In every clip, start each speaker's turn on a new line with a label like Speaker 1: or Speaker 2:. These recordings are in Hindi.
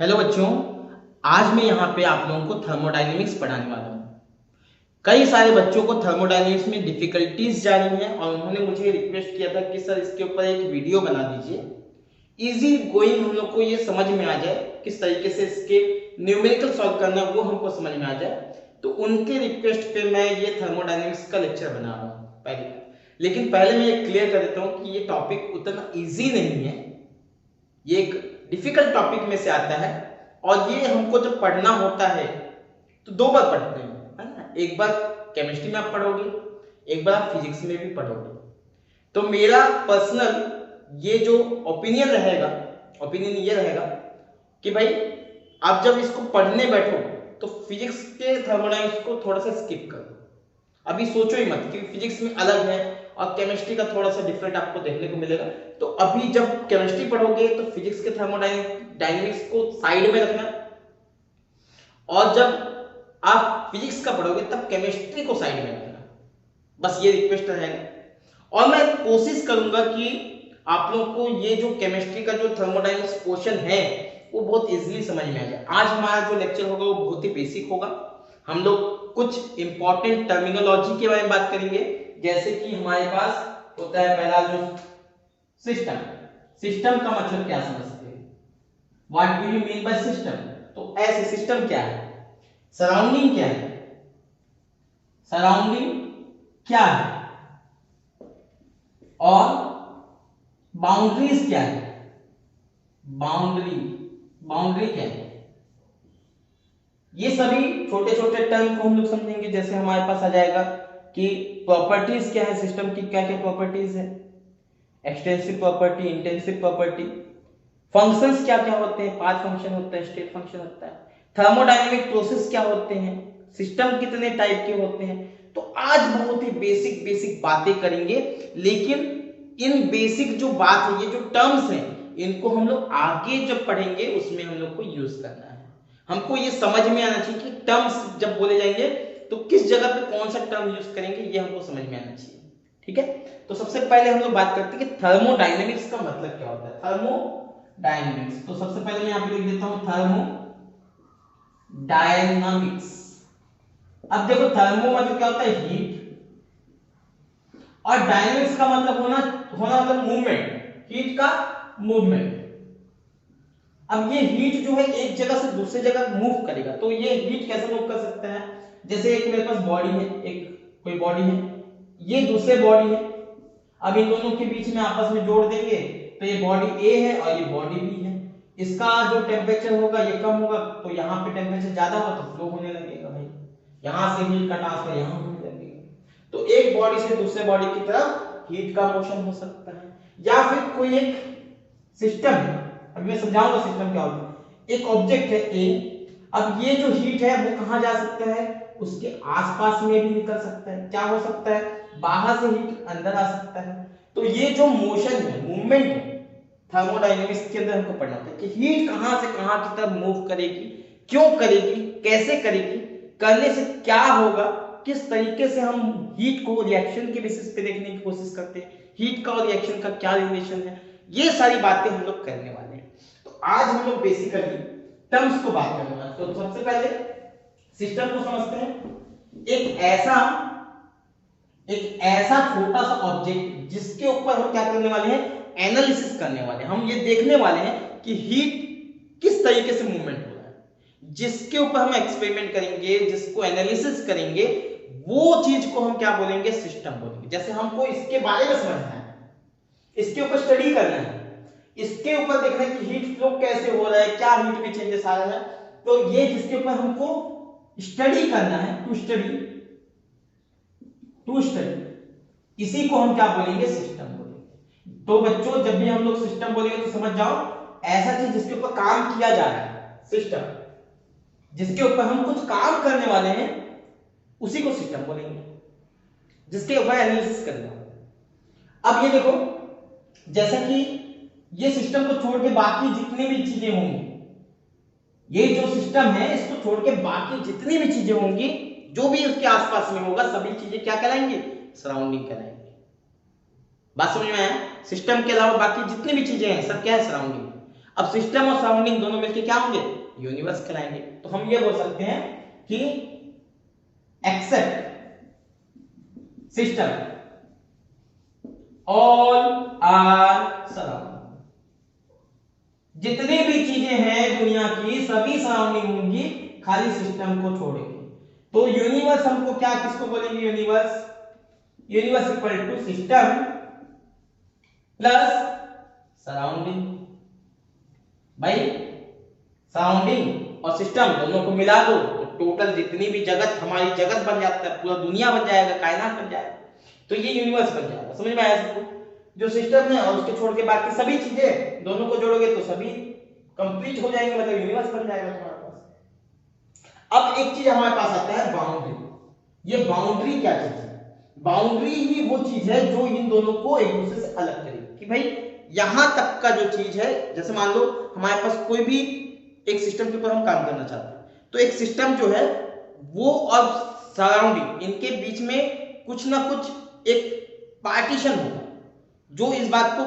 Speaker 1: हेलो बच्चों, आज मैं यहाँ पे आप लोगों को थर्मोडायनेमिक्स पढ़ाने वाला हूँ। कई सारे बच्चों को थर्मोडायनेमिक्स में डिफिकल्टीज जा रही हैं और उन्होंने मुझे रिक्वेस्ट किया था कि सर इसके ऊपर एक वीडियो बना दीजिए। इजी गोइंग हम लोग को ये समझ में आ जाए, किस तरीके से इसके न्यूमेरिकल सॉल्व करना वो हमको समझ में आ जाए। तो उनके रिक्वेस्ट पे मैं ये थर्मोडायनेमिक्स का लेक्चर बना रहा हूँ पहले। लेकिन पहले मैं ये क्लियर कर देता हूँ कि ये टॉपिक उतना ईजी नहीं है, ये एक डिफिकल्ट टॉपिक में से आता है और ये हमको जब पढ़ना होता है तो दो बार पढ़ते हैं, है ना। एक बार केमिस्ट्री में आप पढ़ोगे, एक बार आप फिजिक्स में भी पढ़ोगे। तो मेरा पर्सनल ये जो ओपिनियन रहेगा, ओपिनियन ये रहेगा कि भाई आप जब इसको पढ़ने बैठो तो फिजिक्स के थर्मोडायनेमिक्स को थोड़ा सा स्किप करो। अभी सोचो ही मत, क्योंकि फिजिक्स में अलग है और केमिस्ट्री का थोड़ा सा डिफरेंट आपको देखने को मिलेगा। तो अभी जब केमिस्ट्री पढ़ोगे तो फिजिक्स के थर्मोडायनेमिक्स को साइड में रखना, और जब आप फिजिक्स का पढ़ोगे तब केमिस्ट्री को साइड में रखना। बस ये रिक्वेस्ट रहेगा और मैं कोशिश करूंगा कि आप लोग को ये जो केमिस्ट्री का जो थर्मोडायनेमिक्स पोर्शन है वो बहुत इजीली समझ में आ जाए। आज हमारा जो लेक्चर होगा वो बहुत ही बेसिक होगा। हम लोग कुछ इंपॉर्टेंट टर्मिनोलॉजी के बारे में बात करेंगे, जैसे कि हमारे पास होता है पहला जो सिस्टम। सिस्टम का मतलब क्या समझते हैं, what do you mean by system. तो ऐसे सिस्टम क्या है, सराउंडिंग क्या है, सराउंडिंग क्या है, और बाउंड्रीज क्या है, बाउंड्री बाउंड्री क्या है। ये सभी छोटे छोटे टर्म को हम लोग समझेंगे। जैसे हमारे पास आ जाएगा कि प्रॉपर्टीज क्या है सिस्टम की, क्या क्या प्रॉपर्टीज है, extensive property, intensive property, functions क्या क्या होते हैं, पाथ फंक्शन होता है, स्टेट फंक्शन होता है, थर्मोडायनेमिक प्रोसेस क्या होते हैं, सिस्टम कितने टाइप के होते हैं। तो आज बहुत ही बेसिक बेसिक बातें करेंगे, लेकिन इन बेसिक जो बात है, ये जो टर्म्स हैं, इनको हम लोग आगे जब पढ़ेंगे उसमें हम लोग को यूज करना है। हमको ये समझ में आना चाहिए कि टर्म्स जब बोले जाएंगे तो किस जगह पे कौन सा टर्म यूज करेंगे, ये हमको समझ में आना चाहिए। ठीक है, तो सबसे पहले हम लोग बात करते हैं कि थर्मोडायनेमिक्स का मतलब क्या होता है। थर्मोडायनेमिक्स, तो सबसे पहले मैं यहां पे लिख देता हूं थर्मोडायनामिक्स। अब देखो थर्मो मतलब क्या होता है, हीट, और डायनेमिक्स का मतलब होना मतलब मूवमेंट, हीट का मूवमेंट। अब ये हीट जो है एक जगह से दूसरी जगह मूव करेगा, तो ये हीट कैसे मूव कर सकता है। जैसे एक मेरे पास बॉडी है, एक कोई बॉडी है, ये दूसरे बॉडी है। अब इन दोनों के बीच में आपस में जोड़ देंगे तो ये बॉडी ए है और ये बॉडी बी है। इसका जो टेम्परेचर होगा ये कम होगा, तो यहाँ पे टेम्परेचर ज्यादा होगा तो फ्लो होने लगेगा भाई, यहाँ से हीट का ट्रांसफर यहाँ होने लगेगा। तो एक बॉडी से दूसरे बॉडी की तरफ हीट का मोशन हो सकता है। या फिर कोई एक सिस्टम है, अभी मैं समझाऊंगा सिस्टम क्या होता है। एक ऑब्जेक्ट है ए, अब ये जो हीट है वो कहां जा सकता है, उसके आसपास में भी निकल सकता है। क्या हो सकता है, बाहर से हीट अंदर आ सकता है। तो ये जो मोशन है, मूवमेंट है, थर्मोडायनेमिक्स के अंदर हमको पढ़ना होता है कि हीट कहां से कहां की तरफ मूव करेगी, क्यों करेगी, कैसे करेगी, करने से क्या होगा, किस तरीके से हम हीट को रिएक्शन के बेसिस पे देखने की कोशिश करते हैं, हीट का और रिएक्शन का क्या रिलेशन है। ये सारी बातें हम लोग करने वाले हैं। तो आज हम लोग बेसिकली टर्म्स को बात करने वाले हैं। तो सबसे पहले सिस्टम को समझते हैं। एक ऐसा छोटा सा ऑब्जेक्ट जिसके ऊपर हम क्या करने वाले हैं, एनालिसिस करने वाले हैं। हम ये देखने वाले हैं कि हीट किस तरीके से मूवमेंट हो रहा है, जिसके ऊपर हम एक्सपेरिमेंट करेंगे, जिसको एनालिसिस करेंगे, वो चीज को हम क्या बोलेंगे, सिस्टम बोलेंगे। जैसे हमको इसके बारे में समझना है, इसके ऊपर स्टडी करना है, इसके ऊपर देखना है कि हीट फ्लो कैसे हो रहा है, क्या हीट में चेंजेस आ रहा है। तो ये जिसके ऊपर हमको स्टडी करना है, टू स्टडी, इसी को हम क्या बोलेंगे, सिस्टम बोलेंगे। तो बच्चों जब भी हम लोग सिस्टम बोलेंगे तो समझ जाओ, ऐसा चीज जिसके ऊपर काम किया जा रहा है, सिस्टम जिसके ऊपर हम कुछ काम करने वाले हैं उसी को सिस्टम बोलेंगे, जिसके ऊपर एनालिसिस करना है। अब ये देखो, जैसा कि ये सिस्टम को छोड़ के बाकी जितनी भी चीजें होंगी, ये जो सिस्टम है इसको छोड़ के बाकी जितनी भी चीजें होंगी, जो भी उसके आसपास में होगा, सभी चीजें क्या कहलाएंगी, सराउंडिंग कहलाएंगी। बात समझ में आया। सिस्टम के अलावा बाकी जितनी भी चीजें हैं सब क्या है, सराउंडिंग। अब सिस्टम और सराउंडिंग दोनों मिलकर क्या होंगे, यूनिवर्स कहलाएंगे। तो हम ये बोल सकते हैं कि except system all are surrounding, जितनी भी चीजें हैं दुनिया की सभी सराउंडिंग होंगी खाली सिस्टम को छोड़ेंगे। तो यूनिवर्स हमको क्या किसको बोलेंगे, universe, universe equal to system plus surrounding. भाई सराउंडिंग और सिस्टम दोनों को मिला दो तो टोटल जितनी भी जगत, हमारी जगत बन जाता है, पूरा दुनिया बन जाएगा, कायनात बन जाएगा, तो ये यूनिवर्स बन जाएगा। समझ में आया सबको? जो सिस्टम है और उसके छोड़ के बाकी सभी चीजें दोनों को जोड़ोगे तो सभी कंप्लीट हो जाएंगे, मतलब यूनिवर्स बन जाएगा तुम्हारे पास। अब एक चीज हमारे पास आता है बाउंड्री। ये बाउंड्री क्या चीज है? बाउंड्री ही वो चीज है जो इन दोनों को एक दूसरे से अलग करेगी कि भाई यहां तक का जो चीज है, जैसे मान लो हमारे पास कोई भी एक सिस्टम के ऊपर हम काम करना चाहते हैं, तो एक सिस्टम जो है वो और सराउंडिंग इनके बीच में कुछ ना कुछ एक पार्टीशन होगा जो इस बात को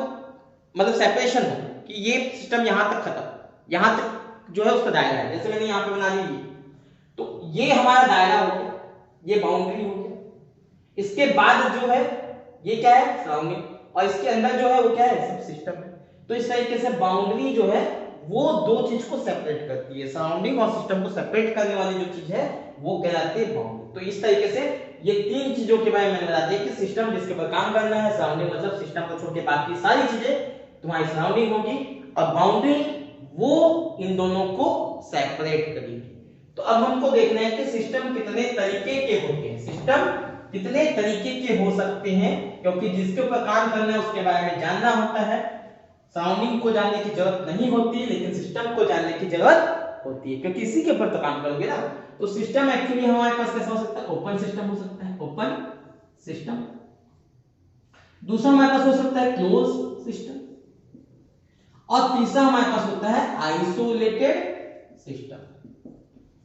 Speaker 1: मतलब सेपरेशन हो कि ये सिस्टम यहां तक खत्म, यहां तक जो है उसका दायरा है। जैसे मैंने यहां पे बना ली, तो ये हमारा दायरा हो गया, ये बाउंड्री हो गया। इसके बाद जो है ये क्या है, सराउंडिंग, और इसके अंदर जो है वो क्या है, सब सिस्टम है। तो इस तरीके से बाउंड्री जो है वो दो चीज को सेपरेट करती है, सराउंडिंग और सिस्टम को सेपरेट करने वाली जो चीज है वो कहलाती है बाउंड्री। तो इस तरीके से ये तीन चीजों के बारे में मैंने बता दिया कि सिस्टम जिसके ऊपर काम करना है, सराउंडिंग मतलब सिस्टम को छोड़ के बाकी सारी चीजें तुम्हारी सराउंडिंग होगी, और बाउंड्री वो इन दोनों को सेपरेट करेगी। तो अब हमको देखना है कि सिस्टम कितने तरीके के होते हैं, सिस्टम कितने तरीके के हो सकते हैं, क्योंकि जिसके ऊपर काम करना है उसके बारे में जानना होता है। सराउंडिंग को जानने की जरूरत नहीं होती, लेकिन सिस्टम को जानने की जरूरत होती है, क्योंकि इसी के ऊपर तो काम करोगे ना। तो सिस्टम एक्चुअली हमारे पास कैसा हो सकता है, ओपन सिस्टम हो सकता है, ओपन सिस्टम। दूसरा हमारे पास हो सकता है क्लोज सिस्टम, और तीसरा हमारे पास होता है आइसोलेटेड सिस्टम।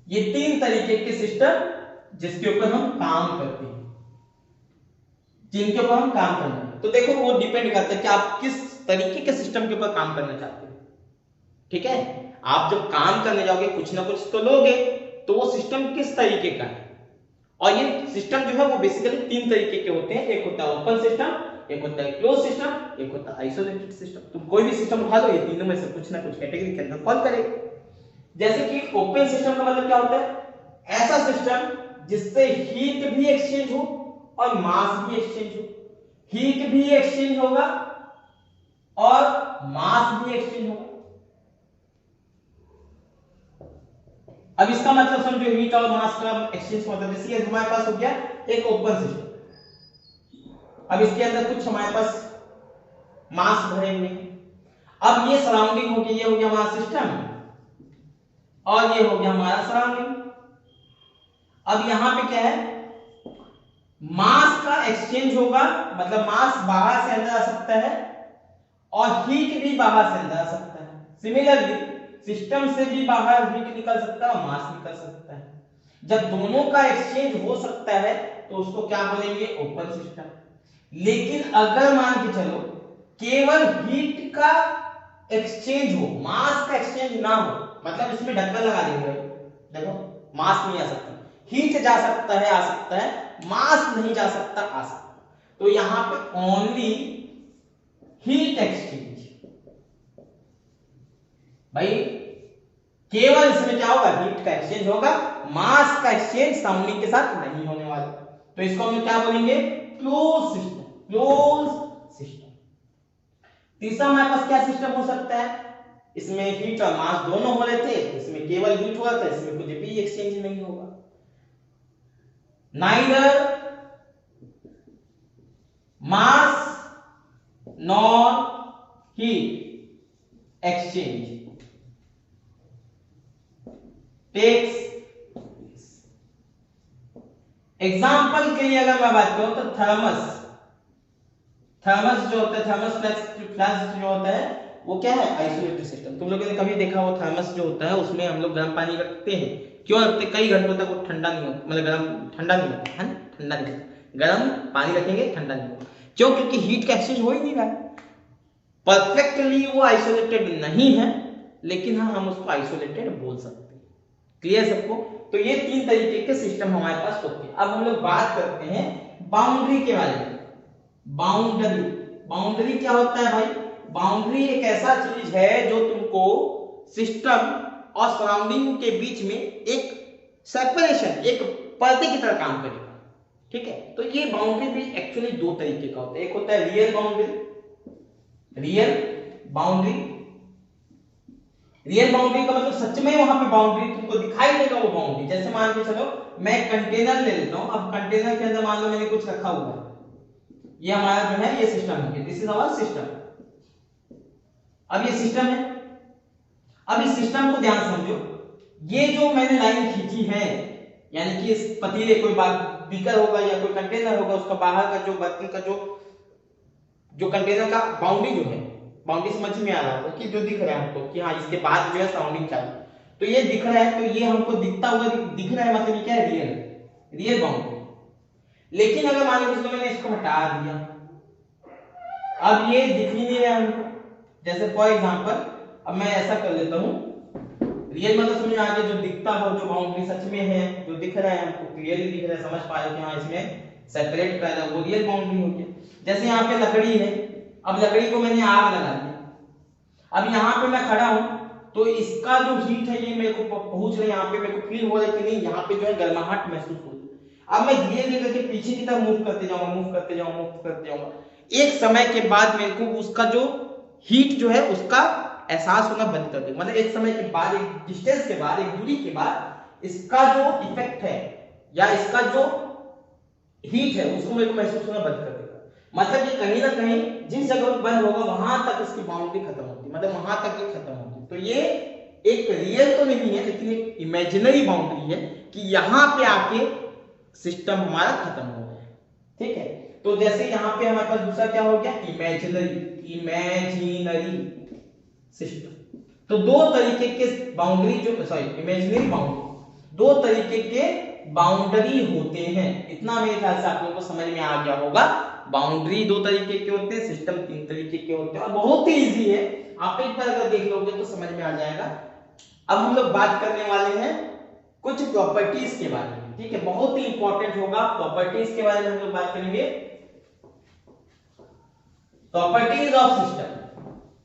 Speaker 1: ये तीन तरीके के सिस्टम जिसके ऊपर हम काम करते हैं, जिनके ऊपर हम काम करते हैं। तो देखो वो डिपेंड करता है कि आप किस तरीके के सिस्टम के ऊपर काम करना चाहते हो। ठीक है, आप जब काम करने जाओगे कुछ ना कुछ तो लोगे, तो वो सिस्टम किस तरीके का है। और ये सिस्टम जो है वो बेसिकली तीन तरीके के होते हैं, एक होता है ओपन सिस्टम, एक होता है क्लोज सिस्टम, एक होता है आइसोलेटेड सिस्टम। तुम कोई भी सिस्टम उठा लो, ये तीनों में से कुछ ना कुछ कैटेगरी के अंदर फॉल करेगा। जैसे कि ओपन सिस्टम का मतलब क्या होता है, ऐसा सिस्टम जिससे हीट भी एक्सचेंज हो और मास भी एक्सचेंज हो, हीट भी एक्सचेंज होगा और मास भी एक्सचेंज होगा। अब इसका मतलब समझो, हीट और मास का एक्सचेंज मतलब जैसे हमारे पास हो गया एक ओपन सिस्टम, अब इसके अंदर कुछ हमारे पास मास भरे हुए हैं। अब ये सराउंडिंग हो गया, ये हो गया हमारा सिस्टम और ये हो गया हमारा सराउंडिंग। अब यहां पे क्या है, मास का एक्सचेंज होगा, मतलब मास बाहर से अंदर आ सकता है और हीट भी बाहर से अंदर आ सकता है। सिमिलरली सिस्टम से भी बाहर हीट निकल सकता है और मास निकल सकता है। जब दोनों का एक्सचेंज हो सकता है तो उसको क्या बोलेंगे, ओपन सिस्टम। लेकिन अगर मान के चलो केवल हीट का एक्सचेंज हो, मास का एक्सचेंज ना हो, मतलब इसमें ढक्कन लगा देंगे, देखो मास नहीं आ सकता, हीट जा सकता है, आ सकता है, मास नहीं जा सकता, आ सकता, तो यहां पे ओनली हीट एक्सचेंज। भाई केवल इसमें क्या होगा, हीट का एक्सचेंज होगा, मास का एक्सचेंज सराउंडिंग के साथ नहीं होने वाला। तो इसको हम क्या बोलेंगे, क्लोज सिस्टम, क्लोज सिस्टम। तीसरा हमारे पास क्या सिस्टम हो सकता है, इसमें हीट और मास दोनों हो रहे थे, इसमें केवल हीट हुआ था, इसमें कुछ भी एक्सचेंज नहीं होगा। Neither mass nor heat exchange takes. Example के लिए अगर मैं बात करूं तो थर्मस, थर्मस जो होता है, थर्मस फ्लास्क जो होता है वो क्या है, आइसोलेटेड सिस्टम। तुम लोगों ने कभी देखा हो थर्मस जो होता है उसमें हम लोग गर्म पानी रखते हैं, क्यों रखते, कई घंटों तक वो ठंडा नहीं होता, मतलब गर्म ठंडा नहीं होता है, ठंडा नहीं होता, गर्म पानी रखेंगे ठंडा नहीं होगा, क्यों, क्योंकि हीट का एक्सचेंज हो ही नहीं रहा है, परफेक्टली वो आइसोलेटेड नहीं है, लेकिन हाँ हम उसको आइसोलेटेड बोल सकते हैं। क्लियर सबको? तो ये 3 तरीके के सिस्टम हमारे पास होते हैं। अब हम लोग बात करते हैं बाउंड्री के बारे में। बाउंड्री, बाउंड्री क्या होता है भाई? बाउंड्री एक ऐसा चीज है जो तुमको सिस्टम और सराउंडिंग के बीच में एक सेपरेशन, एक पर्दे की तरह काम करेगा। ठीक है, तो ये बाउंड्री भी एक्चुअली 2 तरीके का होता है। एक होता है real boundary, real boundary. Real boundary का मतलब सच में वहां पे बाउंड्री तुमको दिखाई देगा वो बाउंड्री। जैसे मान के चलो मैं कंटेनर ले लेता हूं, अब कंटेनर के अंदर मान लो मैंने कुछ रखा हुआ है, ये हमारा जो है ये सिस्टम है, दिस इज आवर सिस्टम। अब ये सिस्टम है, अब इस सिस्टम को ध्यान समझो, ये जो मैंने लाइन खींची है, यानी कि इस पतीले कोई बीकर होगा या कोई कंटेनर होगा, उसका बाहर का जो बर्तन का जो कंटेनर का बाउंड्री जो है, बाउंड्री समझ में आ रहा होगा कि जो दिख रहा है हमको कि हाँ इसके बाद जो है सराउंडिंग चाहिए, तो ये दिख रहा है, तो ये हमको दिखता हुआ दिख रहा है, मतलब ये क्या है? Real boundary. लेकिन अगर मान लीजिए मैंने इसको हटा दिया, अब ये दिख ही नहीं रहा हमको। जैसे फॉर एग्जांपल अब मैं ऐसा कर लेता हूं, रियल मतलब समझ में आ गया, जो दिखता हो, जो बाउंड्री सच में है, जो दिख रहा है हमको, क्लियरली दिख रहा है, समझ पा रहे कि हाँ इसमें सेपरेट कर रहा है, वो रियल बाउंड्री हो गया। जैसे यहाँ पे लकड़ी है, अब लकड़ी को मैंने आग लगा दी, अब यहाँ पे मैं खड़ा हूं, तो इसका जो हीट है ये मेरे को पहुंच रहा है, यहाँ पे मेरे को फील हो रहा है कि नहीं, यहाँ पे जो है गर्माहट महसूस हो रही है। अब मैं धीरे धीरे करके पीछे की तरफ मूव करते जाऊंगा, मूव करते जाऊंगा, मूव करते जाऊंगा, एक समय के बाद मेरे को उसका जो हीट जो है उसका एहसास होना बंद कर देगा। मतलब एक समय के बाद, एक डिस्टेंस के बाद, एक दूरी के बाद इसका जो इफेक्ट है या इसका जो हीट है उसको मेरे को महसूस होना बंद कर देगा। मतलब ये कहीं ना कहीं जिस जगह पर बंद होगा वहां तक इसकी बाउंड्री खत्म होती है, मतलब वहां तक ये खत्म होती है। तो ये एक रियल तो नहीं है, लेकिन एक इमेजिनरी बाउंड्री है कि यहाँ पे आके सिस्टम हमारा खत्म हो गया है। ठीक है, तो जैसे यहाँ पे हमारे पास दूसरा क्या हो गया? Imaginary system. तो 2 तरीके के बाउंड्री जो इमेजिनरी बाउंड्री, 2 तरीके के बाउंड्री होते हैं। इतना मेरे ख्याल से आप लोगों को समझ में आ गया होगा। बाउंड्री 2 तरीके के होते हैं, सिस्टम 3 तरीके के होते हैं, और बहुत ही इजी है, आप एक बार अगर देख लोगे तो समझ में आ जाएगा। अब हम लोग बात करने वाले हैं कुछ प्रॉपर्टीज के बारे में। ठीक है, बहुत ही इंपॉर्टेंट होगा, प्रॉपर्टीज के बारे में हम लोग बात करेंगे। प्रॉपर्टीज ऑफ सिस्टम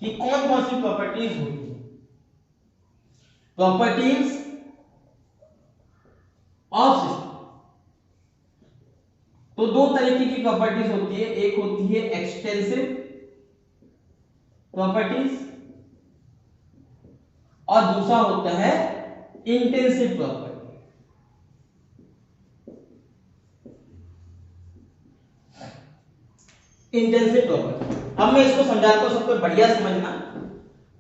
Speaker 1: कि कौन कौन सी प्रॉपर्टीज होती है। प्रॉपर्टीज ऑफ सिस्टम, तो 2 तरीके की प्रॉपर्टीज होती है, एक होती है एक्सटेंसिव प्रॉपर्टीज और दूसरा होता है इंटेंसिव प्रॉपर्टी। इंटेंसिव प्रॉपर्टी, अब मैं इसको समझाता हूं, सबको बढ़िया समझना।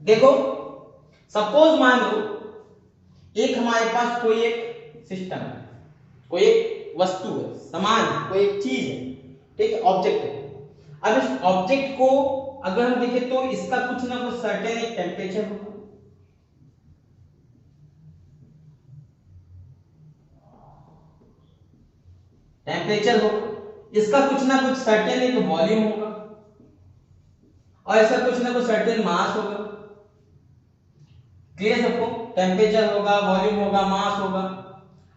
Speaker 1: देखो सपोज मान लो एक हमारे पास कोई एक सिस्टम है, कोई एक वस्तु है, सामान, कोई एक चीज है, ठीक है, ऑब्जेक्ट है। अब इस ऑब्जेक्ट को अगर हम देखें तो इसका कुछ ना कुछ सर्टेन एक टेम्परेचर होगा, टेम्परेचर होगा, इसका कुछ ना कुछ सर्टेन एक वॉल्यूम होगा, और इसका कुछ ना कुछ सर्टेन मास होगा। क्लियर सबको? टेम्परेचर होगा, वॉल्यूम होगा, मास होगा।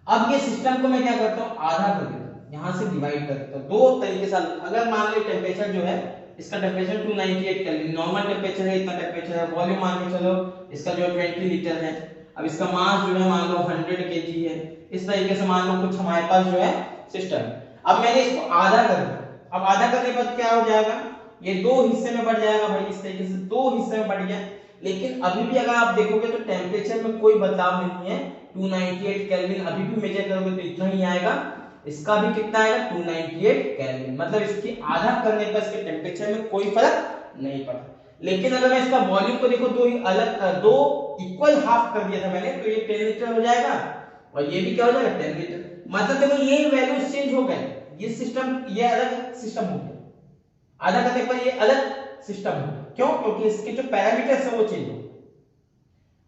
Speaker 1: अब ये सिस्टम को मैं क्या करता हूं? आधा कर देता हूं, यहां से डिवाइड कर देता हूं 2 तरीके से। अगर मान लो टेम्परेचर जो है, इसका टेम्परेचर 298 केल्विन नॉर्मल टेम्परेचर है, इतना टेम्परेचर है, वॉल्यूम मान के चलो इसका जो 20 लीटर है, अब इसका मास जो है मान लो 100 केजी है। इस तरीके से मान लो कुछ हमारे पास जो है सिस्टम है। अब मैंने इसको आधा कर दिया, अब आधा करने के बाद क्या हो जाएगा? ये 2 हिस्से में बढ़ जाएगा भाई, इस तरीके से 2 हिस्से में बढ़ गया। लेकिन अभी भी अगर आप देखोगे तो टेम्परेचर में कोई बदलाव नहीं है, 298 केल्विन अभी भी मेजर करोगे तो इतना ही आएगा। इसका भी कितना आएगा? 298 केल्विन, मतलब इसकी आधा करने पर इसके टेम्परेचर में कोई फर्क नहीं पड़ता। लेकिन अगर मैं इसका वॉल्यूम को देखो, 2 इक्वल हाफ कर दिया था मैंने, तो ये 10 लीटर हो जाएगा, और ये भी क्या हो जाएगा? 10 लीटर। मतलब देखो ये वैल्यू चेंज हो गए, ये सिस्टम, ये अलग सिस्टम हो गया, आधा करने पर ये अलग सिस्टम हो गया। क्यों? क्योंकि इसके जो पैरामीटर्स है वो चेंज हो,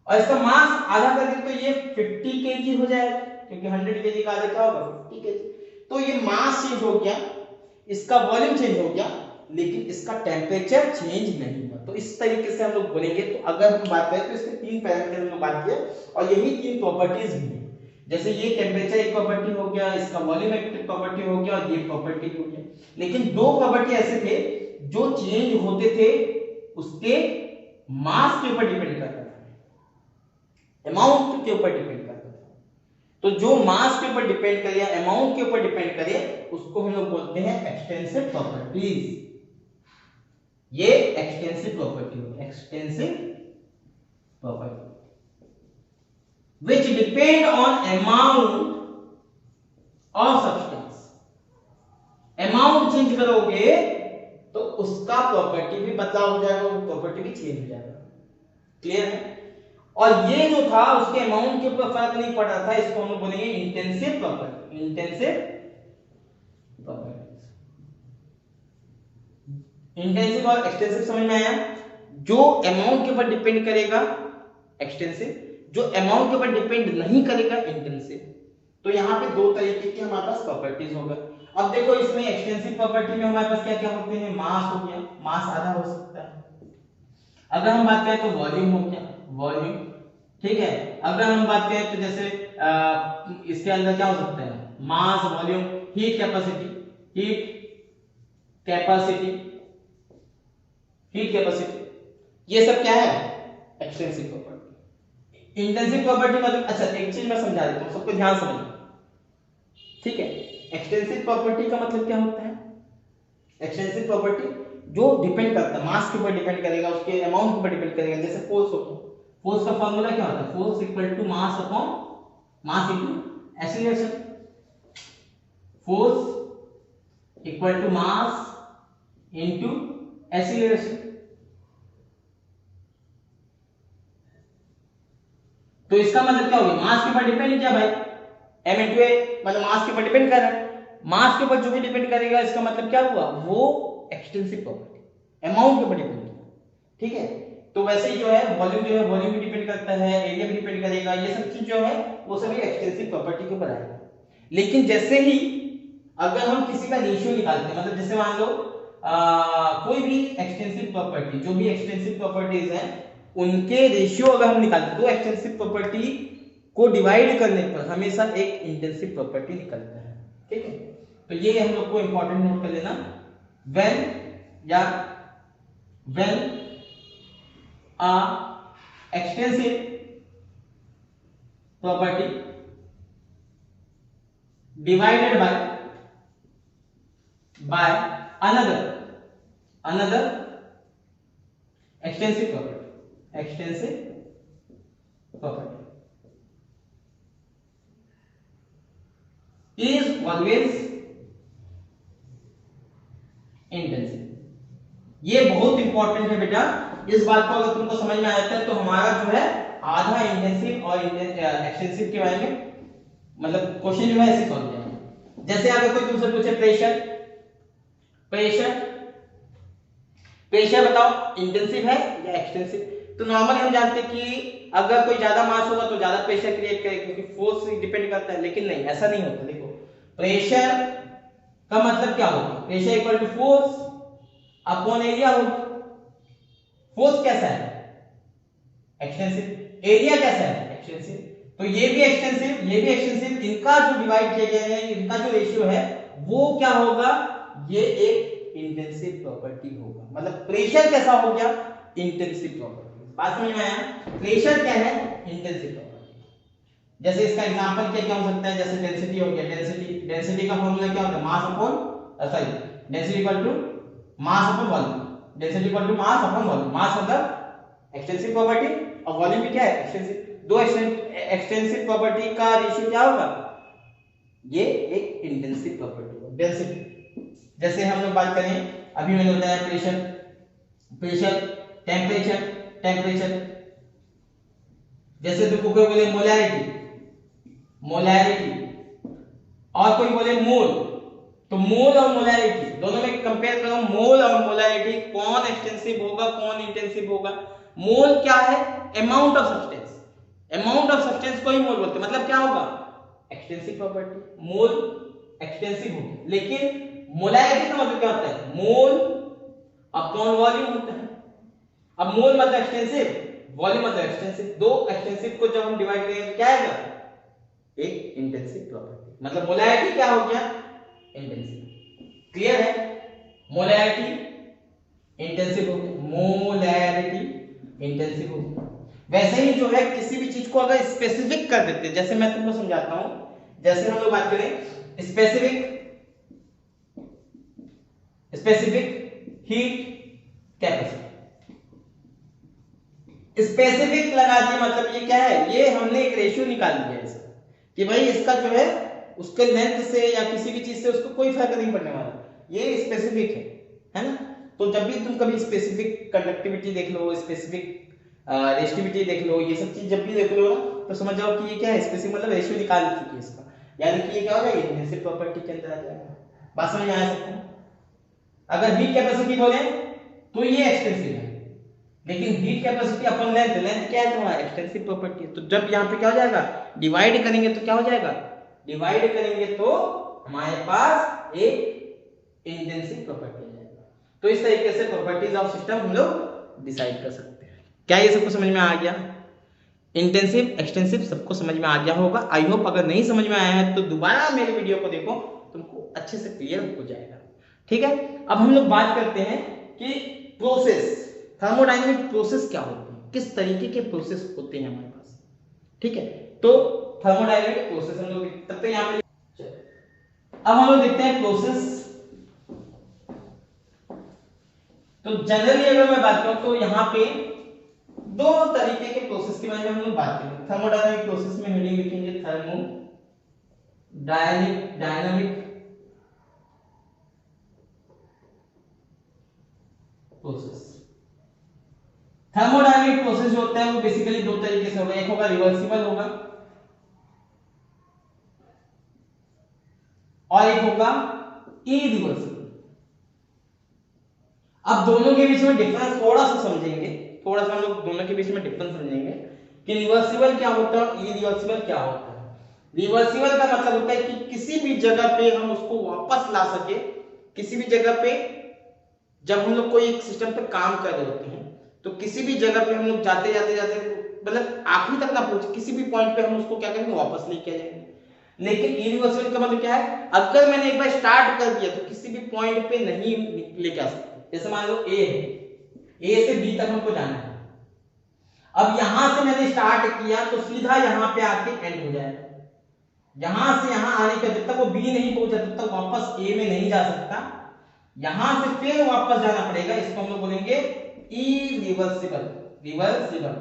Speaker 1: और इसका मास आधा कर दे तो ये 50 केजी हो जाएगा, क्योंकि 100 केजी का आधा क्या होगा? 50 केजी। तो ये मास चेंज हो गया, इसका वॉल्यूम चेंज हो गया, लेकिन इसका टेम्परेचर चेंज नहीं हुआ। तो इस तरीके से हम लोग बोलेंगे। तो अगर हम बात करें तो इसके तीन पैरामीटर हम लोग बात किए और यही तीन प्रॉपर्टीज भी है। जैसे ये टेम्परेचर एक प्रॉपर्टी हो गया, इसका वॉल्यूमेट्रिक प्रॉपर्टी हो गया और ये प्रॉपर्टी हो गया। लेकिन दो प्रॉपर्टी ऐसे थे जो चेंज होते थे उसके मास के ऊपर डिपेंड करता था, अमाउंट के ऊपर डिपेंड करता था। तो जो मास के ऊपर डिपेंड करे या अमाउंट के ऊपर डिपेंड करे उसको हम लोग बोलते हैं एक्सटेंसिव प्रॉपर्टीज। ये एक्सटेंसिव प्रॉपर्टी हो, extensive property which depend on amount of substance। Amount change करोगे तो उसका प्रॉपर्टी भी बदलाव हो जाएगा, वो प्रॉपर्टी भी चेंज हो जाएगा। क्लियर है? और ये जो था उसके अमाउंट के ऊपर फर्क नहीं पड़ रहा था, इसको हम लोग बोलेंगे intensive property. Intensive property, intensive और एक्सटेंसिव समझ में आया? जो अमाउंट के ऊपर डिपेंड करेगा एक्सटेंसिव, जो अमाउंट के ऊपर डिपेंड नहीं करेगा इंटेंसिव। तो यहाँ पे दो तरीके की हमारे पास प्रॉपर्टीज होगा। अब देखो इसमें एक्सटेंसिव प्रॉपर्टी में हमारे पास क्या क्या होते हैं? मास हो गया, मास आधा हो सकता है। अगर हम बात करें तो वॉल्यूम हो गया, वॉल्यूम, ठीक है। अगर हम बात करें तो जैसे इसके अंदर क्या हो सकता है? Mass, volume, heat capacity, heat capacity, heat capacity, ये सब क्या है? Extensive property. इंटेंसिव प्रॉपर्टी मतलब, अच्छा एक चीज मैं समझा देता हूं, सबको ध्यान समझना, ठीक है। एक्सटेंसिव प्रॉपर्टी का मतलब क्या होता है? एक्सटेंसिव प्रॉपर्टी जो डिपेंड करता है, मास के ऊपर डिपेंड करेगा, उसके अमाउंट के ऊपर डिपेंड करेगा। जैसे फोर्स हो गया, फोर्स का फार्मूला क्या होता है? Force equal to mass upon mass into acceleration. Force equal to mass into acceleration. तो इसका मतलब क्या हो गया? मास के ऊपर डिपेंड किया भाई, m into a, मतलब मास के ऊपर डिपेंड कर रहा है। मास के ऊपर जो भी डिपेंड करेगा इसका मतलब क्या हुआ? वो एक्सटेंसिव प्रॉपर्टी, अमाउंट के ऊपर डिपेंड किया, ठीक है। तो वैसे ही जो है वॉल्यूम, जो है वॉल्यूम भी डिपेंड करता है, एरिया भी डिपेंड करेगा, ये सब चीज जो है वो सभी एक्सटेंसिव प्रॉपर्टी के ऊपर आएगा। लेकिन जैसे ही अगर हम किसी का रेशियो निकालते हैं, मतलब जैसे मान लो कोई भी एक्सटेंसिव प्रॉपर्टी, जो भी एक्सटेंसिव प्रॉपर्टीज हैं उनके रेशियो अगर हम निकालते हैं तो एक्सटेंसिव प्रॉपर्टी को डिवाइड करने पर हमेशा एक इंटेंसिव प्रॉपर्टी निकलता है, ठीक है। तो ये हम लोग को इंपॉर्टेंट नोट कर लेना। व्हेन या when a extensive property divided by another extensive property is always intensive। ये बहुत इंपॉर्टेंट है बेटा, इस बात को अगर तुमको समझ में आ जाता है तो हमारा जो है आधा इंटेंसिव और एक्सटेंसिव के बारे में मतलब क्वेश्चन जो है ऐसे सॉल्व किया। जैसे अगर कोई तुमसे पूछे प्रेशर, प्रेशर बताओ इंटेंसिव है या एक्सटेंसिव? तो नॉर्मली हम जानते हैं कि अगर कोई ज्यादा मास होगा तो ज्यादा प्रेशर क्रिएट करेगा क्योंकि फोर्स डिपेंड करता है। लेकिन नहीं, ऐसा नहीं होता। देखो प्रेशर का मतलब क्या होगा? Pressure equal to force upon area होगा। फोर्स कैसा है? एक्सटेंसिव। एरिया कैसा है? एक्सटेंसिव। तो ये भी एक्सटेंसिव, ये भी एक्सटेंसिव, इनका जो डिवाइड किया गया है, इनका जो रेशियो है वो क्या होगा? ये एक इंटेंसिव प्रॉपर्टी होगा। मतलब प्रेशर कैसा हो गया? Intensive property. बात समझ में आया? प्रेशर क्या है? Intensive property. जैसे इसका एग्जांपल क्या हो सकता है? जैसे डेंसिटी हो गया, डेंसिटी का फार्मूला क्या होता है? Mass upon density equal to mass upon volume. Density equal to mass upon volume. Mass मतलब एक्सटेंसिव प्रॉपर्टी और वॉल्यूम भी क्या है? एक्सटेंसिव। दो एक्सटेंसिव प्रॉपर्टी का रेशियो क्या होगा? ये एक इंटेंसिव प्रॉपर्टी होगा, डेंसिटी। जैसे हम लोग बात करें, अभी मैंने बताया प्रेशर, टेम्परेचर। जैसे तुमको कोई बोले मोलैरिटी और कोई बोले मोल, तो मोल और मोलैरिटी दोनों में कंपेयर करो। मोल और मोलैरिटी कौन एक्सटेंसिव होगा, कौन इंटेंसिव होगा? मोल क्या है? Amount of substance. Amount of substance को ही मोल बोलते हैं। मतलब क्या होगा? Extensive property. मोल एक्सटेंसिव होगी। लेकिन मोलैरिटी का मतलब क्या होता है? मोल अपॉन वॉल्यूम होता है। अब मोल मतलब एक्सटेंसिव, वॉल्यूम मतलब एक्सटेंसिव, दो एक्सटेंसिव को जब हम डिवाइड करेंगे तो क्या आएगा, एक इंटेंसिव प्रॉपर्टी, मतलब मोलैरिटी क्या हो गया, इंटेंसिव। क्लियर है, मोलैरिटी इंटेंसिव हो गया, मोलैरिटी इंटेंसिव हो गया। वैसे ही जो है किसी भी चीज को अगर स्पेसिफिक कर देते हैं, जैसे मैं तुमको समझाता हूं, जैसे हम लोग बात करें स्पेसिफिक हीट कैपेसिटी, स्पेसिफिक लगा दिए मतलब ये क्या है, ये हमने एक रेशियो निकाल दिया है इसका कि भाई इसका जो है उसके लेंथ से या किसी भी चीज से उसको कोई फर्क नहीं पड़ने वाला, ये स्पेसिफिक है ना। तो जब भी तुम कभी स्पेसिफिक कंडक्टिविटी देख लो, स्पेसिफिक रेसिस्टिविटी देख लो, ये सब चीज जब भी देख लो ना तो समझ जाओ कि ये क्या है, स्पेसिफिक मतलब रेशियो निकाल चुकी है इसका, यानी कि ये क्या हो जाएगा, इंटेंसिव प्रॉपर्टी के अंदर आ जाएगा। बात समझ में आ सकता है। अगर हीट कैपेसिटी बोले तो ये एक्सटेंसिव है, लेकिन हीट कैपेसिटी अपन लेंथ, लेंथ क्या है तुम्हारा, एक्सटेंसिव प्रॉपर्टी है। तो जब यहाँ पे क्या हो जाएगा, डिवाइड करेंगे तो क्या हो जाएगा, डिवाइड करेंगे तो हमारे पास एक इंटेंसिव प्रॉपर्टी आ जाएगा। तो इस तरीके से प्रॉपर्टीज ऑफ सिस्टम हम लोग डिसाइड कर सकते हैं। क्या ये सबको समझ में आ गया, इंटेंसिव एक्सटेंसिव सबको समझ में आ गया होगा। आई होप अगर नहीं समझ में आया है तो दोबारा मेरे वीडियो को देखो, तुमको अच्छे से क्लियर हो जाएगा। ठीक है, अब हम लोग बात करते हैं कि प्रोसेस, थर्मोडायनेमिक प्रोसेस क्या होती है, किस तरीके के प्रोसेस होते हैं हमारे पास। ठीक है, तो थर्मोडायनेमिक प्रोसेस हम लोग तब तक यहाँ पे, अब हम लोग देखते हैं प्रोसेस। तो जनरली अगर मैं बात करूं तो यहाँ पे दो तरीके के प्रोसेस के बारे में हम लोग बात करेंगे। थर्मोडायनेमिक प्रोसेस में हेडिंग लिखेंगे डायनामिक प्रोसेस। थर्मोडायनामिक प्रोसेस जो होता है वो बेसिकली दो तरीके से होगा, एक होगा रिवर्सिबल होगा और एक होगा इरिवर्सिबल। अब दोनों के बीच में डिफरेंस थोड़ा सा समझेंगे, थोड़ा सा हम लोग दोनों के बीच में डिफरेंस समझेंगे कि रिवर्सिबल क्या होता है और इरिवर्सिबल क्या होता है। रिवर्सिबल का मतलब होता है कि किसी भी जगह पे हम उसको वापस ला सके, किसी भी जगह पे जब हम लोग कोई एक सिस्टम पे काम कर रहे होते हैं तो किसी भी जगह पे हम लोग जाते जाते जाते मतलब आखिरी तक ना पहुंचे, किसी भी पॉइंट पे हम उसको क्या करेंगे, वापस लेके आ जाएंगे। लेकिन इरिवर्सिबल का मतलब क्या है, अगर मैंने एक बार स्टार्ट कर दिया तो किसी भी पॉइंट पे नहीं लेके आ सकते। जैसे मान लो ए है, ए से बी तक हमको जाना है, अब यहां से मैंने स्टार्ट किया तो सीधा यहां पे आके एंड हो जाएगा। यहां से यहां आने के जब तक वो बी नहीं पहुंचा तब तक वापस ए में नहीं जा सकता, यहां से फिर वापस जाना पड़ेगा। इसको हम लोग बोलेंगे इरिवर्सिबल, रिवर्सिबल।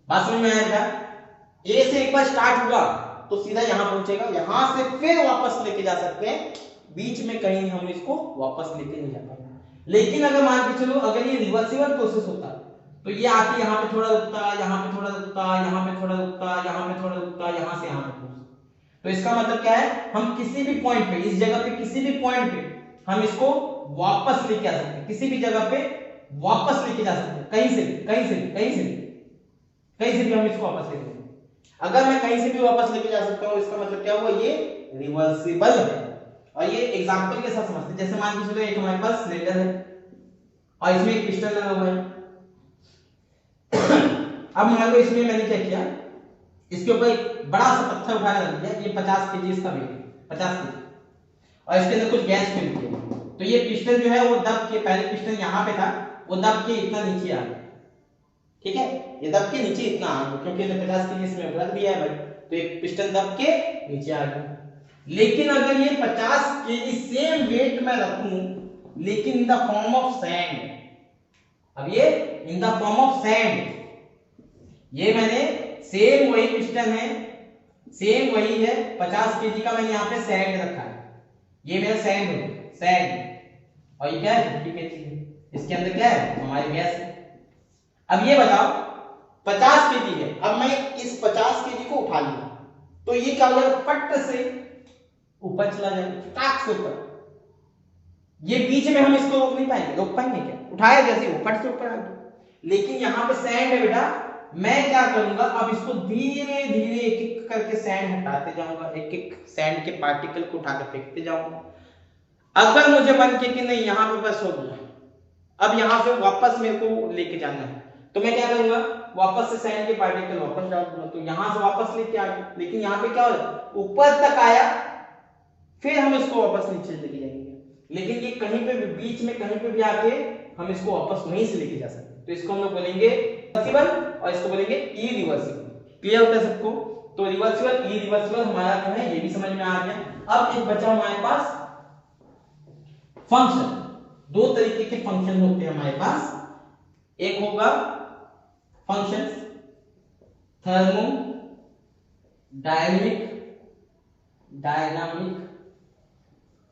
Speaker 1: बात समझ में आया? ए से एक बार स्टार्ट हुआ तो सीधा यहां पहुंचेगा, यहां से फिर वापस लेके जा सकते हैं, बीच में कहीं हम इसको वापस लेके नहीं जा पाएंगे। लेकिन अगर मान के चलो अगर ये रिवर्सिबल प्रोसेस होता तो ये आके यहां पे थोड़ा रुकता, यहां पे थोड़ा रुकता, यहां पे थोड़ा रुकता, यहां पे थोड़ा रुकता, यहां से यहां पे पहुंचता। तो इसका मतलब क्या है, हम किसी भी पॉइंट पे, इस जगह पे किसी भी पॉइंट पे हम इसको वापस लेके आ सकते हैं, किसी भी जगह पे वापस लेके जा सकते हैं, कहीं से भी कहीं से भी कहीं से भी कहीं से भी हम इसको वापस लेके जाएंगे। अगर मैं कहीं से भी वापस लेके जा सकता हूं इसका मतलब क्या हुआ, ये रिवर्सिबल है। और ये एग्जांपल के साथ समझते हैं, जैसे मान के चलो एक हमारे पास सिलेंडर है और इसमें एक पिस्टन लगा हुआ है। अब मान लो इसमें मैंने क्या किया, इसके ऊपर एक बड़ा सा पत्थर उठाया रख दिया, ये 50 केजी इसका वेट है, 50 केजी, और इसके अंदर कुछ गैस फिल किया, तो ये पिस्टन जो है वो दब के, पहले पिस्टन यहाँ पे था, वो दब के इतना नीचे आ गया। ठीक है, ये दब के नीचे इतना आ गया क्योंकि 50 केजी इसमें रख दिया है भाई, तो एक पिस्टन दब के नीचे आ गया। लेकिन अगर ये 50 केजी सेम वेट में रखूं लेकिन in the form of sand, अब ये in the form of sand, ये मैंने सेम वही पिस्टन है, सेम वही है, 50 केजी का मैंने यहाँ पे सैंड रखा है, ये मेरा सैंड है, सैंड, और ये क्या है 50 केजी है, इसके अंदर क्या है हमारी गैस है। अब ये बताओ 50 केजी है, अब मैं इस 50 केजी को उठा लिया तो ये क्या हो जाएगा, फट से ऊपर चला जाएगा, फटाक से ऊपर। ये बीच में हम इसको रोक नहीं पाएंगे, रोक पाएंगे क्या, उठाया जैसे ऊपर से ऊपर आ गया। लेकिन यहाँ पे सैंड है बेटा, मैं क्या करूंगा, अब इसको धीरे धीरे एक एक करके सैंड हटाते जाऊंगा, एक एक सैंड के पार्टिकल को उठाकर फेंकते जाऊंगा। अगर मुझे मन के कि नहीं यहाँ पे बस हो गया, अब यहाँ से वापस मेरे को लेके जाना है, तो मैं क्या करूंगा, वापस से साइन के पार्टिकल वापस डाल दूंगा, तो यहाँ से वापस लेके आ गया। लेकिन यहाँ पे क्या हो, ऊपर तक आया, फिर हम इसको वापस नीचे लेके जाएंगे। लेकिन ये कहीं पे भी बीच में कहीं पे भी आके हम इसको वापस वहीं से लेके जा सकते हैं। तो इसको हम लोग बोलेंगे रिवर्सिबल और इसको बोलेंगे इरिवर्सिबल। क्लियर होता है सबको? तो रिवर्सिबल इरिवर्सिबल हमारा क्या है ये भी समझ में आ गया। अब एक बचा हमारे पास फंक्शन। दो तरीके के फंक्शन होते हैं हमारे पास, एक होगा फंक्शन डायनामिक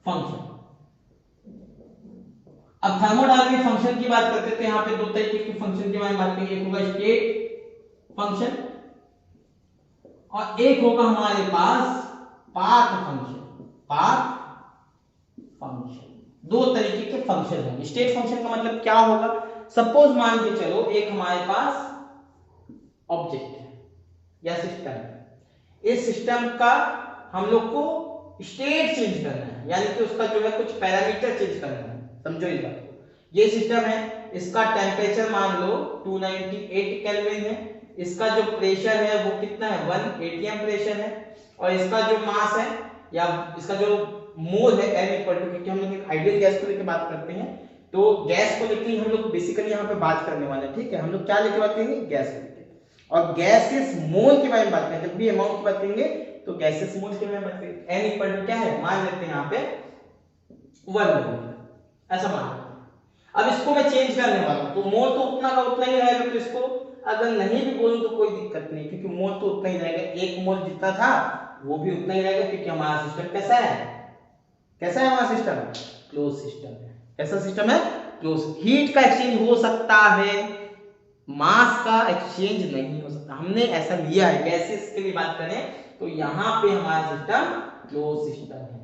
Speaker 1: फंक्शन। अब थर्मोडायनामिक फंक्शन की बात करते हैं तो यहाँ पे दो तरीके के फंक्शन के बारे में बात करेंगे, एक होगा स्टेट फंक्शन और एक होगा हमारे पास पाथ फंक्शन। दो तरीके के फंक्शन हैं। स्टेट फंक्शन का मतलब क्या होगा, सपोज मान के चलो एक हमारे पास ऑब्जेक्ट है या सिस्टम है, इस सिस्टम का हम लोग को स्टेट चेंज करना है, यानी कि उसका जो है कुछ पैरामीटर चेंज करना है। समझो इस बात को। ये सिस्टम है, इसका टेम्परेचर मान लो 298 केल्विन है, इसका जो प्रेशर है वो कितना है 1 atm प्रेशर है, और इसका जो मास है या इसका जो मोल है m इक्वल टू, क्योंकि हम लोग आइडियल गैस को लेकर बात करते हैं तो गैस को लेकर हम लोग बेसिकली यहाँ पे बात करने वाले हैं। ठीक है, हम लोग क्या लेके बात करेंगे, गैस को लेकर, और गैसेस मोल के बारे में बात करेंगे। जब भी अमाउंट की बात करेंगे तो गैसेस मोल के बारे में बात करेंगे। n इक्वल टू क्या है, मान लेते हैं यहाँ पे 1 ऐसा मान लेते हैं। अब इसको मैं चेंज करने वाला हूं, तो मोल तो उतना का उतना ही रहेगा, तो इसको अगर नहीं भी बोलूं तो कोई दिक्कत नहीं, क्योंकि मोल तो उतना ही रहेगा, एक मोल जितना था वो भी उतना ही रहेगा, क्योंकि हमारा सिस्टम कैसा है हमारा सिस्टम क्लोज सिस्टम है। कैसा सिस्टम है, क्लोज। हीट का एक्सचेंज हो सकता है, मास का एक्सचेंज नहीं हो सकता। हमने ऐसा लिया है, गैसेस के लिए बात करें तो यहाँ पे हमारा सिस्टम क्लोज सिस्टम है।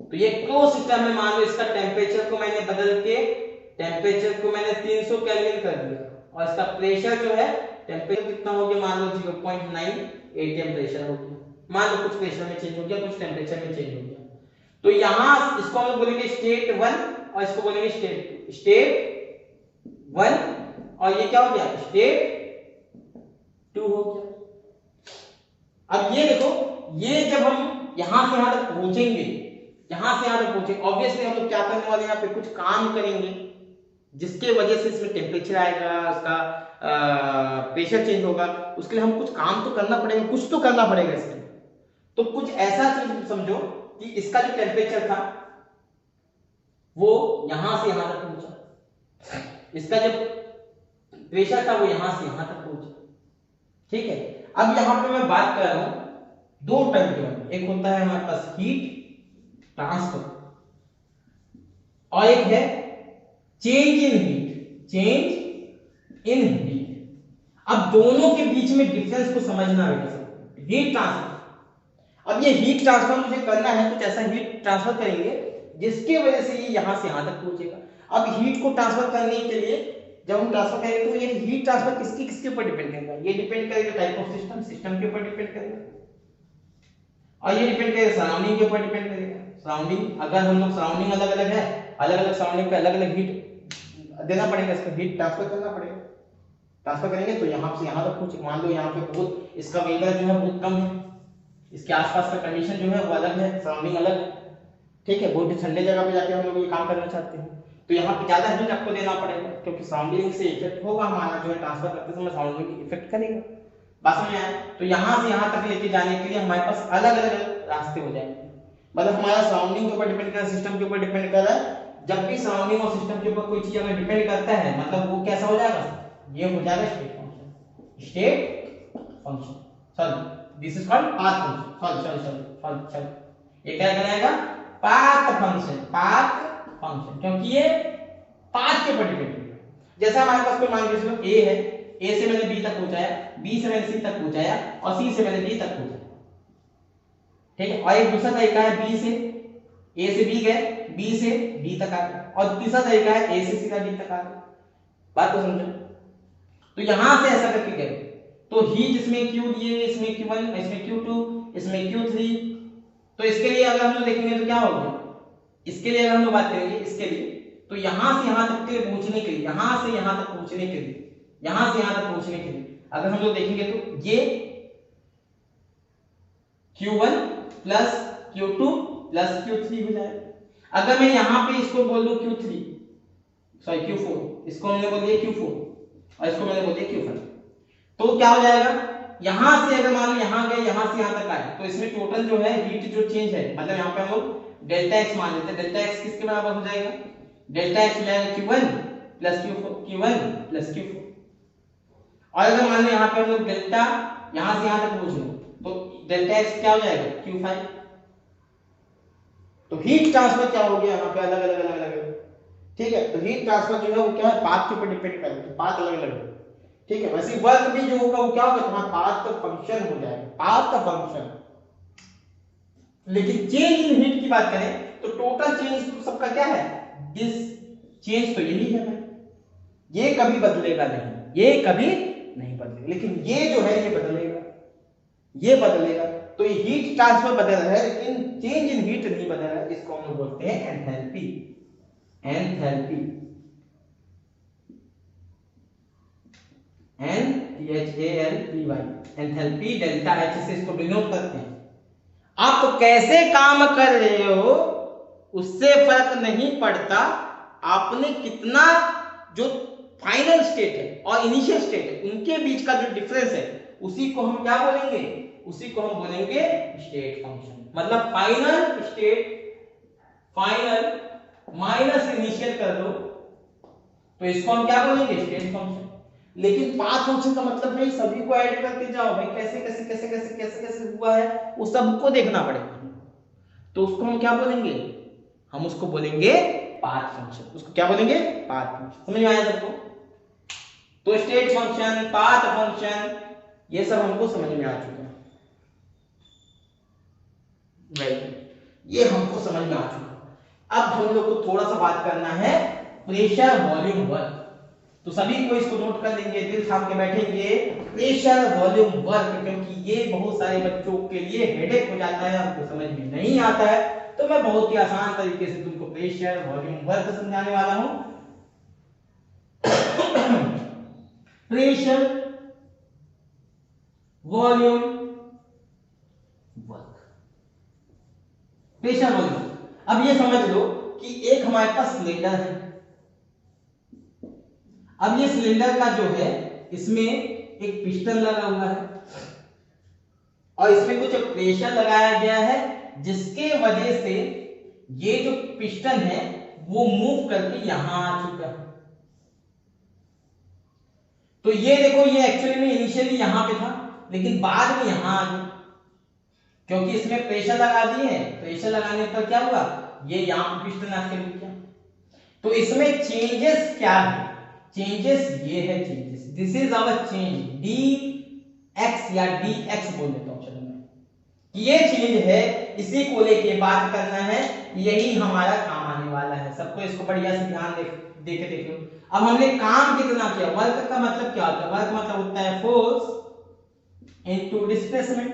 Speaker 1: तो ये क्लोज सिस्टम में मान लो इसका टेम्परेचर को मैंने बदल के टेम्परेचर को मैंने 300 केल्विन कर दिया, और इसका प्रेशर जो है टेम्परेचर कितना हो गया, मान लो 0.9 atm प्रेशर हो गया। मान लो कुछ प्रेशर में चेंज हो गया, कुछ टेम्परेचर में चेंज हो गया। तो यहाँ इसको हम बोलेंगे स्टेट 1 और इसको बोलेंगे स्टेट 1, और ये क्या हो गया, स्टेट 2 हो गया। अब ये देखो, ये जब हम यहां से यहां तक पहुंचेंगे, ऑब्वियसली हम लोग क्या करने वाले हैं, यहाँ पे कुछ काम करेंगे जिसके वजह से इसमें टेम्परेचर आएगा, उसका प्रेशर चेंज होगा। उसके लिए हम कुछ काम तो करना पड़ेगा, कुछ तो करना पड़ेगा इसके लिए। तो कुछ ऐसा चीज समझो कि इसका जो टेम्परेचर था वो यहां से यहां तक पहुंचा, इसका जो प्रेशर था वो यहां से यहां तक पहुंचा। ठीक है, अब यहां पे मैं बात कर रहा हूं दो टाइप के, एक होता है हमारे पास हीट ट्रांसफर और एक है चेंज इन हीट। अब दोनों के बीच में डिफरेंस को समझना है। हीट ट्रांसफर, अब ये हीट ट्रांसफर मुझे करना है, कुछ ऐसा हीट ट्रांसफर करेंगे जिसके वजह से ये यहां से यहां तक पहुंचेगा। अब हीट को ट्रांसफर करने के लिए जब हम ट्रांसफर करेंगे तो ये हीट ट्रांसफर किसके ऊपर डिपेंड करेगा, ये डिपेंड करेगा टाइप ऑफ सिस्टम के ऊपर डिपेंड करेगा, और ये डिपेंड करेगा सराउंडिंग के ऊपर डिपेंड करेगा। सराउंडिंग, अगर हम लोग सराउंडिंग अलग अलग है, अलग अलग सराउंडिंग पे अलग अलग हीट देना पड़ेगा, इसको हीट ट्रांसफर करना पड़ेगा। ट्रांसफर करेंगे तो यहाँ से यहाँ तक पहुंचे। मान लो यहाँ पे बहुत इसका वेदर जो है बहुत कम है, इसके आसपास का कंडीशन जो है वो अलग है, सराउंडिंग अलग है। ठीक है, बहुत ठंडे जगह पे जाके हम लोग ये काम करना चाहते हैं तो यहाँ पे ज्यादा हीट आपको देना पड़ेगा, क्योंकि सराउंडिंग से इफेक्ट होगा हमारा जो है ट्रांसफर करते समय सराउंडिंग इफेक्ट करेगा। बात में आया? तो यहाँ से यहाँ तक लेके जाने के लिए हमारे पास अलग अलग रास्ते हो जाएंगे। मतलब हमारा सराउंडिंग के ऊपर डिपेंड कर रहा है, सिस्टम के ऊपर डिपेंड कर रहा है। जब भी सराउंडिंग और सिस्टम के ऊपर कोई चीज अगर डिपेंड करता है मतलब वो कैसा हो जाएगा, ये हो जाएगा state function. Sorry, this is called path function. Sorry, ये क्या कहलाएगा, पाथ फंक्शन, क्योंकि ये पाथ के ऊपर डिपेंड है। जैसा हमारे पास कोई मान लीजिए ए है, ए से मैंने बी तक पहुंचाया, बी से मैंने सी तक पहुंचाया और सी से मैंने डी तक पहुंचाया। ठीक है, और एक दूसरा तरीका है बी से ए से बी गए, बी से डी तक आ गए, और तीसरा तरीका है ए से सीधा डी तक आ गए। बात को समझो। तो यहां से ऐसा करके गए तो हीट इसमें Q दिए, इसमें Q1, इसमें Q2, इसमें Q3। तो इसके लिए अगर हम लोग देखेंगे तो क्या हो गया, इसके लिए हम लोग बात करेंगे, इसके लिए तो यहां से यहां तक के लिए पहुंचने के लिए, यहां से यहां तक पहुंचने के लिए, यहां से यहां तक पहुंचने के लिए अगर हम लोग देखेंगे तो ये Q1 plus Q2 plus Q3 हो जाएगा। अगर मैं यहां पे इसको बोल दूं Q3 सॉरी Q4, इसको हमने बोल दिया Q4 और इसको मैंने बोल दिया Q5, तो क्या हो जाएगा, यहां से अगर मान लो यहां गए, यहां से यहां तक आए, तो इसमें टोटल जो है हीट जो चेंज है, मतलब यहां पे हम लोग डेल्टा एक्स मान लेते हैं, डेल्टा एक्स किसके बराबर हो जाएगा, डेल्टा एक्स हो जाएगा Q1 प्लस Q4 और अगर मान लो यहां पे हम लोग डेल्टा यहां से यहां तक पहुंच गए तो डेल्टा एक्स क्या हो जाएगा Q5। तो हीट ट्रांसफर क्या हो गया यहां पे अलग अलग अलग अलग, ठीक है। तो हीट ट्रांसफर जो है वो क्या है, पाथ के ऊपर डिपेंड करता है, पाथ अलग अलग है, ठीक है। वैसे वर्क भी जो होगा वो क्या होगा, तुम्हारा पाथ का फंक्शन हो जाएगा, पाथ का फंक्शन। लेकिन चेंज इन हीट की बात करें तो टोटल चेंज तो सबका क्या है, दिस चेंज तो यही है भाई, ये कभी बदलेगा नहीं, ये कभी नहीं बदलेगा, लेकिन ये जो है ये बदलेगा, ये बदलेगा। तो ये हीट ट्रांसफर बदल रहा है लेकिन चेंज इन हीट नहीं बदल रहा है, इसको हम लोग बोलते हैं enthalpy. Enthalpy NTHALPY enthalpy, delta H से इसको डिनोट करते हैं। आप कैसे काम कर रहे हो उससे फर्क नहीं पड़ता, आपने कितना जो फाइनल स्टेट है और इनिशियल स्टेट है उनके बीच का जो डिफरेंस है उसी को हम क्या बोलेंगे, उसी को हम बोलेंगे स्टेट फंक्शन। मतलब final state, final minus initial कर दो तो इसको हम क्या बोलेंगे, स्टेट फंक्शन। लेकिन पाथ फंक्शन का मतलब नहीं सभी को ऐड करते जाओ भाई, कैसे कैसे कैसे कैसे कैसे कैसे हुआ है वो सबको देखना पड़ेगा, तो उसको हम क्या बोलेंगे, हम उसको बोलेंगे पाथ फंक्शन। उसको क्या बोलेंगे, पाथ फंक्शन। समझ में आया सबको? तो स्टेट फंक्शन, पाथ फंक्शन ये सब हमको समझ में आ चुका है, ये हमको समझ में आ चुका। अब हम लोग को थोड़ा सा बात करना है प्रेशर वॉल्यूम वर्क। तो सभी को इसको नोट कर लेंगे, दिल थाम के बैठेंगे, प्रेशर वॉल्यूम वर्क, क्योंकि ये बहुत सारे बच्चों के लिए हेडेक हो जाता है, आपको समझ में नहीं आता है, तो मैं बहुत ही आसान तरीके से तुमको प्रेशर वॉल्यूम वर्क समझाने वाला हूं। Pressure volume work, pressure volume. अब ये समझ लो कि एक हमारे पास सिलेंडर है, अब ये सिलेंडर का जो है इसमें एक पिस्टन लगा हुआ है और इसमें कुछ प्रेशर लगाया गया है जिसके वजह से ये जो पिस्टन है वो मूव करके यहां आ चुका है। तो ये देखो, ये एक्चुअली में इनिशियली यहां पे था लेकिन बाद में यहां आ गया, क्योंकि इसमें प्रेशर लगा दिए, प्रेशर लगाने पर क्या हुआ, ये यहां पे पिस्टन आके रुक गया। तो इसमें चेंजेस क्या है, चेंजेस ये है, changes this is our change d x या डी एक्स बोल देता हूं चलो मैं, ये चेंज है, इसी को लेके बात करना है, यही हमारा काम आने वाला है। सबको इसको बढ़िया से ध्यान देके देखो। अब हमने काम कितना किया, वर्क का मतलब क्या होता है, वर्क मतलब होता है फोर्स इनटू डिस्प्लेसमेंट,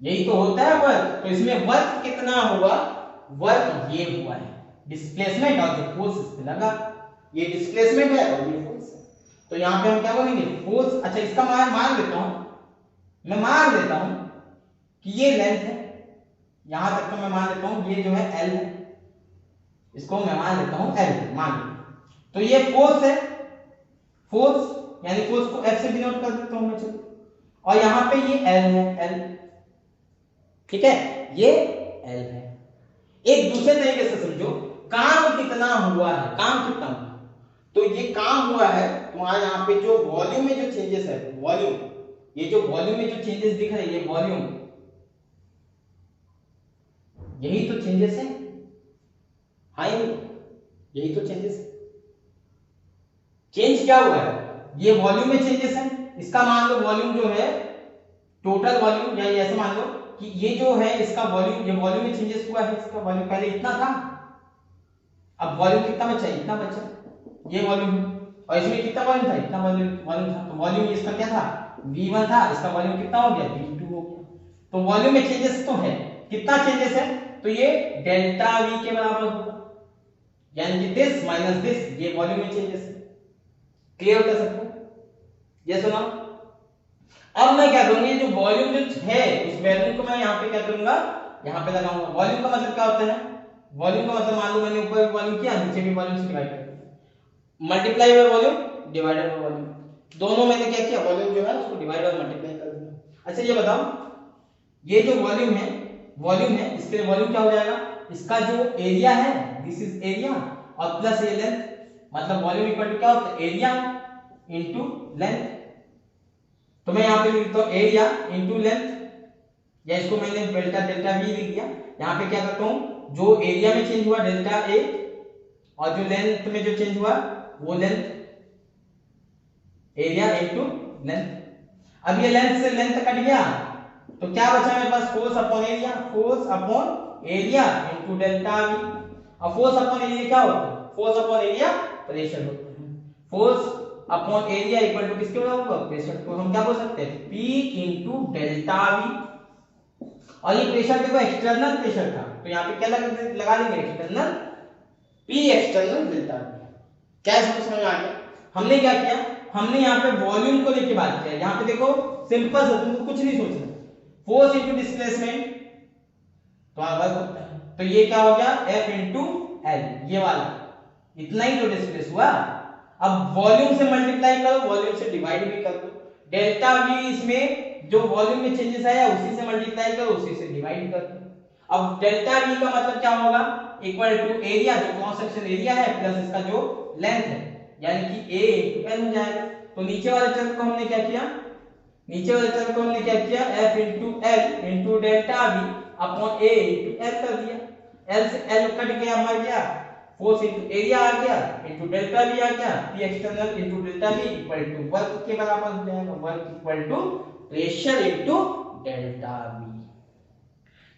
Speaker 1: यही तो होता है वर्क। तो इसमें वर्क कितना हुआ, वर्क ये हुआ है, डिस्प्लेसमेंट और जो फोर्स इस पे लगा, ये डिस्प्लेसमेंट है और ये फोर्स है। तो यहां पे हम क्या बोलेंगे, फोर्स। अच्छा इसका मान लेता हूं, मैं मान लेता हूं कि ये लेंथ है, यहां तक तो मैं मान लेता हूं ये जो है L है, इसको मैं मान लेता हूं L मान लेता। तो ये फोर्स है, फोर्स यानी फोर्स को F से डिनोट कर देता हूं मैं चलो, और यहां पे ये L है, L ठीक है, ये L है। एक दूसरे तरीके से समझो, काम कितना हुआ है, काम कितना हुआ, तो ये काम हुआ है तुम्हारा यहाँ पे जो वॉल्यूम में जो चेंजेस है, वॉल्यूम, ये जो वॉल्यूम में जो चेंजेस दिख रहे हैं ये वॉल्यूम, यही तो चेंजेस है, हां यही तो चेंजेस है। चेंज क्या हुआ है, ये वॉल्यूम में चेंजेस है, इसका मान लो वॉल्यूम जो है टोटल वॉल्यूम, या ऐसे मान लो कि ये जो है इसका वॉल्यूम, ये वॉल्यूम में चेंजेस हुआ है, इसका वॉल्यूम पहले इतना था, अब वॉल्यूम कितना बचा, इतना बचा, ये वॉल्यूम, और इसमें कितना वॉल्यूम था, इतना वॉल्यूम था। तो वॉल्यूम इसका क्या था, V1 था, इसका वॉल्यूम कितना हो गया, V2 हो गया। तो वॉल्यूम में चेंजेस तो है, कितना चेंजेस है, तो ये डेल्टा वी के बराबर होगा, यानी कि दिस माइनस दिस, ये वॉल्यूम में चेंजेस है। क्लियर होता सबको? ये सुना। अब मैं क्या करूंगा, ये जो वॉल्यूम जो है उस वैल्यू को मैं यहाँ पे क्या करूंगा, यहाँ पे लगाऊंगा। वॉल्यूम का मतलब क्या होता है, वॉल्यूम का मतलब मान लो मैंने ऊपर वॉल्यूम किया, नीचे भी वॉल्यूम से डिवाइड कर दिया, multiply by volume divided by volume, दोनों मैंने क्या किया, वॉल्यूम जो है उसको डिवाइड और मल्टीप्लाई कर दिया। अच्छा ये बताओ, ये जो वॉल्यूम है इसके वॉल्यूम क्या हो जाएगा, इसका जो एरिया है दिस इज एरिया और प्लस ये लेंथ, मतलब वॉल्यूम इक्वल टू क्या होता है, एरिया इनटू लेंथ। तो मैं यहां पे लिखता हूं एरिया इनटू लेंथ, या इसको मैंने डेल्टा वी लिख दिया। यहां पे क्या करता हूं, जो एरिया में चेंज हुआ डेल्टा ए और जो लेंथ में जो चेंज हुआ वो लेंथ, एरिया इनटू लेंथ। अब ये लेंथ से लेंथ कट गया तो क्या बचा मेरे पास, force upon area, force upon area into delta V. अब फोर्स अपॉन एरिया क्या होता है, फोर्स अपॉन एरिया प्रेशर होता है। Force upon area equal to किसके बराबर होगा, प्रेशर। तो हम क्या बोल सकते हैं, P इनटू डेल्टा वी। और ये प्रेशर देखो एक्सटर्नल प्रेशर था, तो यहाँ पे क्या लगा देंगे, external P external delta we. क्या इसको समझ आ गया? हमने क्या किया, हमने यहाँ पे वॉल्यूम को लेके बात किया। यहाँ पे देखो सिंपल से, तुमको कुछ नहीं सोचना, फोर्स इनटू डिस्प्लेसमेंट तो वर्क होता है, तो ये क्या हो गया, F इनटू L, ये वाला इतना ही तो डिस्प्लेस हुआ। अब वॉल्यूम से मल्टीप्लाई करो, वॉल्यूम से डिवाइड भी कर दो, डेल्टा वी इसमें जो वॉल्यूम में चेंजेस आया उसी से मल्टीप्लाई करो, उसी से डिवाइड कर दो। अब डेल्टा वी का मतलब क्या होगा, इक्वल टू एरिया जो क्रॉस सेक्शन एरिया है प्लस इसका जो लेंथ है, यानी कि A इनटू L हो जाएगा। तो नीचे वाले टर्म को हमने क्या किया, F into L into delta we upon A into L कर दिया। L से L कट गया, मर गया, फोर्स इनटू एरिया आ गया इनटू डेल्टा वी आ गया, P external into delta V equal to work के बराबर हो जाएगा, work equal to pressure into delta V.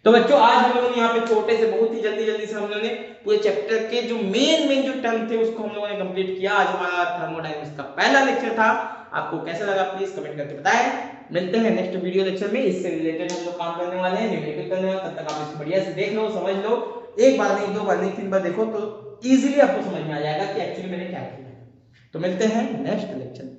Speaker 1: तो बच्चों आज हम लोगों ने यहाँ पे छोटे से बहुत ही जल्दी से हम लोगों ने पूरे चैप्टर के जो मेन जो टर्म थे उसको हम लोगों ने कंप्लीट किया। आज हमारा थर्मोडायनामिक्स का पहला लेक्चर था। आपको कैसा लगा प्लीज कमेंट करके बताएं। मिलते हैं नेक्स्ट वीडियो लेक्चर में, इससे रिलेटेड हम लोग काम करने वाले हैं, रिलेटेड करने वाले। तब तक आप इसको बढ़िया से देख लो, समझ लो, एक बार नहीं, दो बार नहीं, 3 बार देखो तो इजीली आपको समझ में आ जाएगा कि एक्चुअली मैंने क्या किया है। तो मिलते हैं नेक्स्ट लेक्चर में।